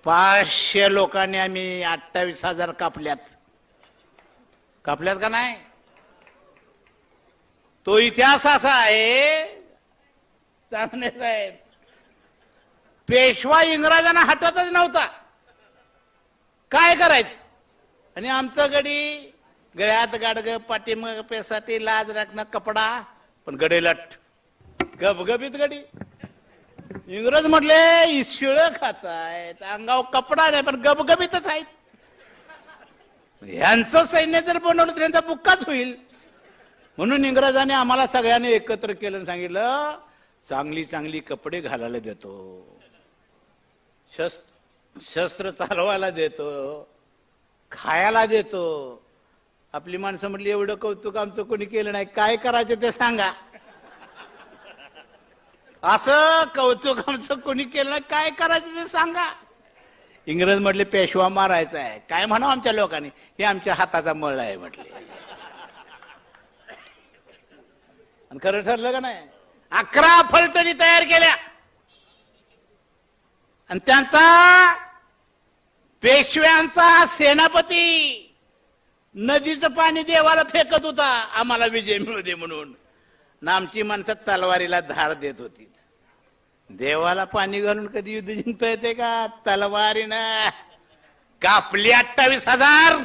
500 लोकांनी आम्ही 28,000 कापल्यात का नाही? तो इतिहास असा आहे चांगले साहेब, पेशवा इंग्रजांना हटतच नव्हता. काय करायचं? आणि आमचं गडी गळ्यात गाडग, पाठीमागेसाठी लाज राखणं कपडा, पण गडेलट गबगबीत गडी. इंग्रज म्हटले शिळ खातायत, अंगावर कपडा नाही पण गबगबीतच आहेत. यांचं सैन्य जर बनवलं तर त्यांचा बुक्काच होईल. म्हणून इंग्रजांनी आम्हाला सगळ्यांनी एकत्र केलं आणि सांगितलं चांगली चांगली कपडे घालायला देतो, शस्त्र चालवायला देतो, खायला देतो. आपली माणसं म्हटली एवढं कौतुक आमचं कोणी केलं नाही, काय करायचं ते सांगा. असं कौतुक आमचं कोणी केलं नाही, काय करायचं ते सांगा. इंग्रज म्हटले पेशवा मारायचा आहे, काय म्हणावं आमच्या लोकांनी, हे आमच्या हाताचा मळ आहे म्हटले. आणि खरं ठरलं का नाही? 11 फलटणी तयार केल्या आणि त्यांचा पेशव्यांचा सेनापती नदीचं पाणी देवाला फेकत होता आम्हाला विजय मिळू दे म्हणून. ना आमची माणसं तलवारीला धार देत होती. देवाला पाणी घालून कधी युद्ध जिंकता येते का? तलवारीनं कापली 28,000.